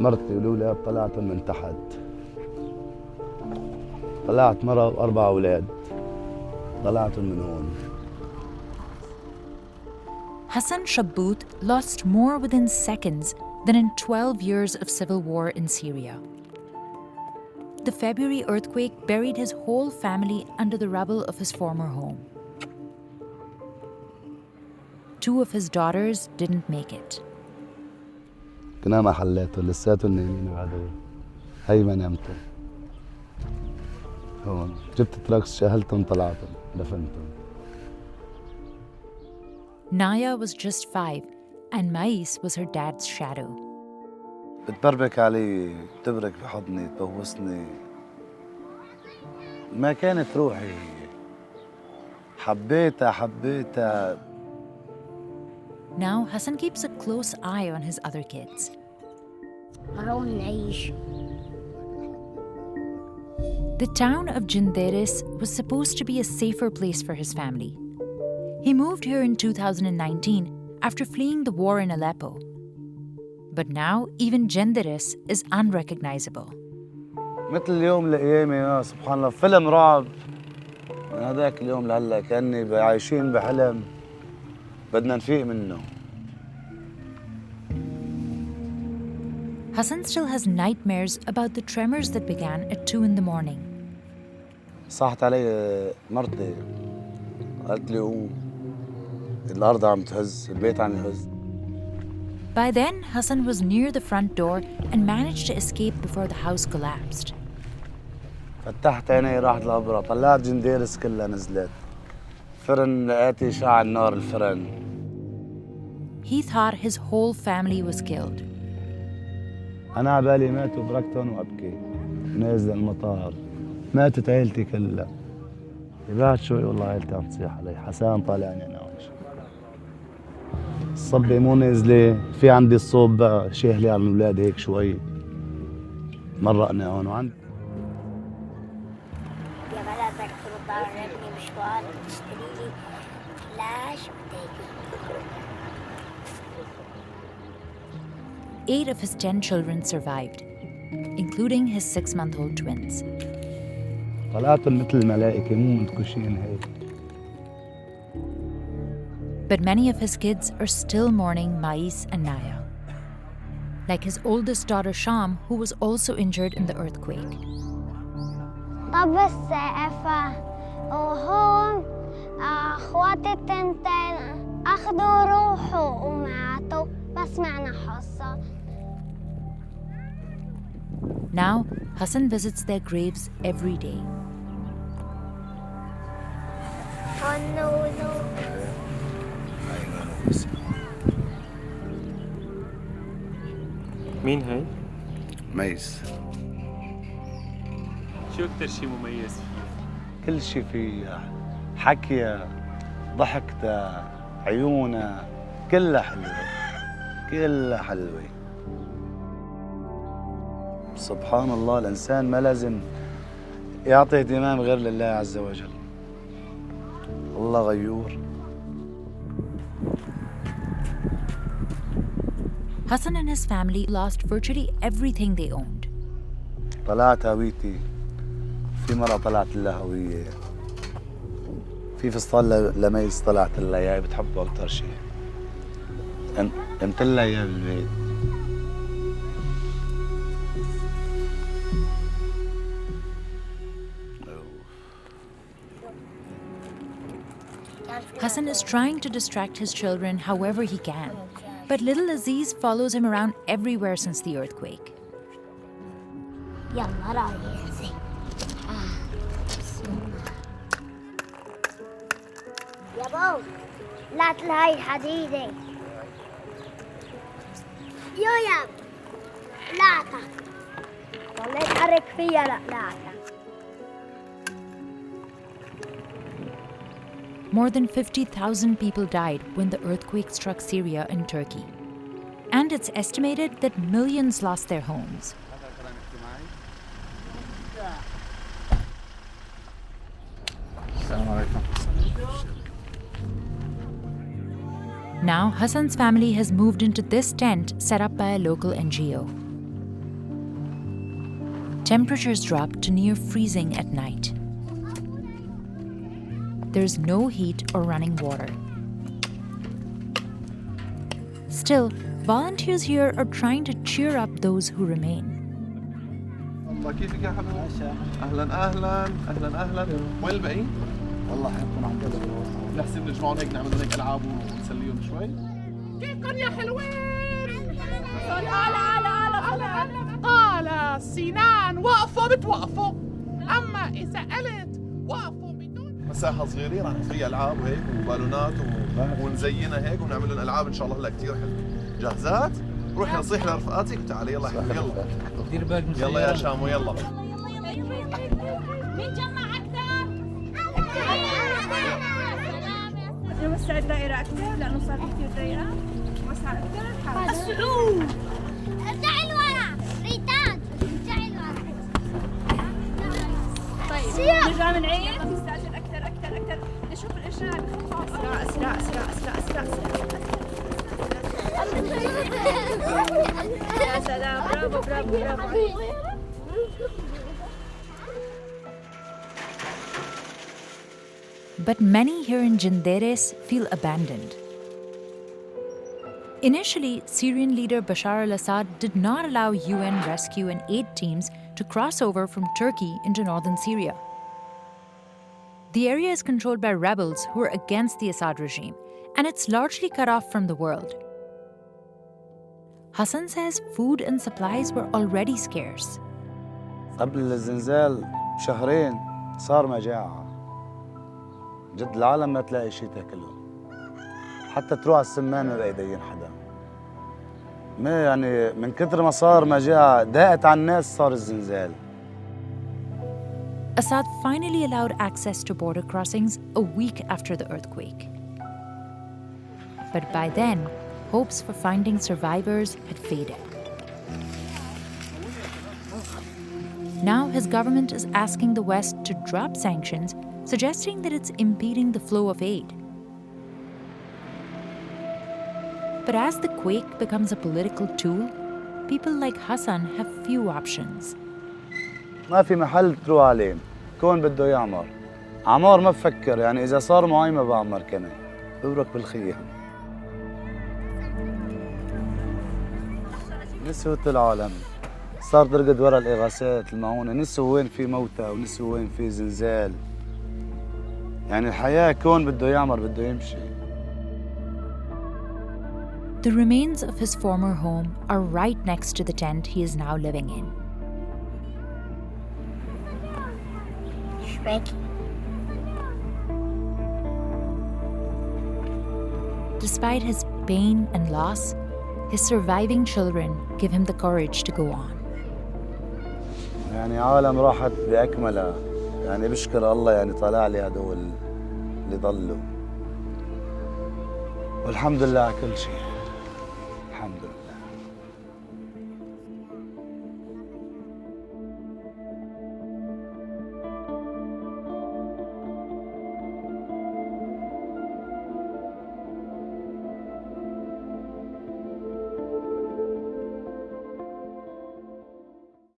مرتي والأولاد طلعتهم من تحت. طلعت مرة و4 أولاد طلعتهم من هون. Hasan Shabout lost more within seconds than in 12 years of civil war in Syria. The February earthquake buried his whole family under the rubble of his former home. 2 of his daughters didn't make it. كنا ما حليته لساتهم نايمين بعدين. هي ما نمتوا. هون جبت تراكس شاهلتهم طلعتهم دفنتهم. Naya was just 5 and Mais was her dad's shadow. بتبربك علي، تبرك بحضني، تبوسني. ما كانت روحي. حبيتها. Now Hasan keeps a close eye on his other kids. The town of Jinderis was supposed to be a safer place for his family. He moved here in 2019 after fleeing the war in Aleppo. But now even Jinderis is unrecognizable. مثل اليوم لأيامي يا سبحان الله فيلم رعب. من هذاك اليوم لهلا كأني عايشين بحلم بدنا نفيق منه. Hasan still has nightmares about the tremors that began at 2 in the morning. صحت علي مرتي قالت لي قوم الأرض عم تهز البيت عم يهز. By then, Hasan was near the front door and managed to escape before the house collapsed. فتحت عيني راحت الأبرة طلعت جنديرس كلها نزلت. فرن لقيت إشعاع النار الفرن. He thought his whole family was killed. أنا عبالي ماتوا بركتهم وأبكي. نازل المطار. ماتت عيلتي كلها. بعد شوي والله عيلتي عم تصيح علي. حسان طالعني أنا هون. الصبي مو نازلة. في عندي الصوب بقى شاهلي على الأولاد هيك شوي. مرقنا هون وعندي. يا بلد بدك ترد على ابني مشوار تشتري لي فلاش وتيجي. 8 of his 10 children survived, including his 6-month-old twins. طلعتهم مثل الملائكة مو منتكشين هيك. But many of his kids are still mourning Mais and Naya. Like his oldest daughter Sham, who was also injured in the earthquake. طب السقفة وهون اخواتي التنتين اخذوا روحه وماتوا بس معنا حصة. Now, Hasan visits their graves every day. مين هاي؟ ميس. شو أكتر شي مميز فيه؟ كل شيء فيها حكيها ضحكتها عيونها كلها حلوة سبحان الله الإنسان ما لازم يعطي اهتمام غير لله عز وجل. الله غيور. Hasan and his family lost virtually everything they owned. طلعت هويتي. في مرة طلعت لها هوية. في فستان لميس طلعت لها إياه بتحبه أكتر شيء. قمت لها إياه بالبيت. Hasan is trying to distract his children however he can, but little Aziz follows him around everywhere since the earthquake. يلا رايحي. يا بو لا تلهي الحديدة. يا لا ضليت حرك فيها لا. More than 50,000 people died when the earthquake struck Syria and Turkey. And it's estimated that millions lost their homes. Now, Hasan's family has moved into this tent set up by a local NGO. Temperatures drop to near freezing at night. There's no heat or running water. Still, volunteers here are trying to cheer up those who remain. الله كيفك يا حبيبي؟ اهلا اهلا اهلا اهلا، وين الباقيين؟ والله حيكون عم بيصبروا. نحسب نجمعهم هيك نعمل هيك العاب ونسليهم شوي. كيفكن يا حلوين؟ قال سنان وقفوا بتوقفوا، أما إذا قلت وقفوا بدون. مساحة صغيرة رح نسوي العاب وهيك وبالونات ونزينها هيك ونعمل لهم العاب ان شاء الله هلا كثير حلو. جاهزات؟ روحي نصيح لرفقاتك وتعالي يلا يلا. دير بالك يلا يا شامو يلا. مين جمع أكثر؟ نوسع الدائرة أكثر لأنه صار كثير ضيقة. نوسع أكثر. الصعود. ارجعي لورا. ريتان. ارجعي لورا. طيب نرجع من عين. نستعجل أكثر. نشوف الإشارة. أسرع. يا سلام، برافو. But many here in Jinderes feel abandoned. Initially, Syrian leader Bashar al-Assad did not allow UN rescue and aid teams to cross over from Turkey into northern Syria. The area is controlled by rebels who are against the Assad regime, and it's largely cut off from the world. Hasan says food and supplies were already scarce. قبل الزلزال بشهرين صار مجاعة. جد العالم ما تلاقي شيء تاكله. حتى تروح على السمان ما بقى يدين حدا. ما يعني من كثر ما صار مجاعة ضاقت على الناس صار الزلزال. Assad finally allowed access to border crossings a week after the earthquake. But by then, hopes for finding survivors had faded. Now his government is asking the West to drop sanctions, suggesting that it's impeding the flow of aid. But as the quake becomes a political tool, people like Hasan have few options. ما في محل تروح عليه، كون بده يعمر. عمار ما بفكر، يعني إذا صار معي ما بعمر كمان، ببرك بالخيام. نسوة العالم صار ترقد ورا الإغاثات المعونة، نسوا وين في موتى ونسوا وين في زلزال. يعني الحياة كون بده يعمر بده يمشي. The remains of his former home are right next to the tent he is now living in. Despite his pain and loss, his surviving children give him the courage to go on. يعني عالم راحت بأكملها، يعني بشكر الله يعني طلع لي هدول اللي ضلوا، والحمد لله على كل شيء.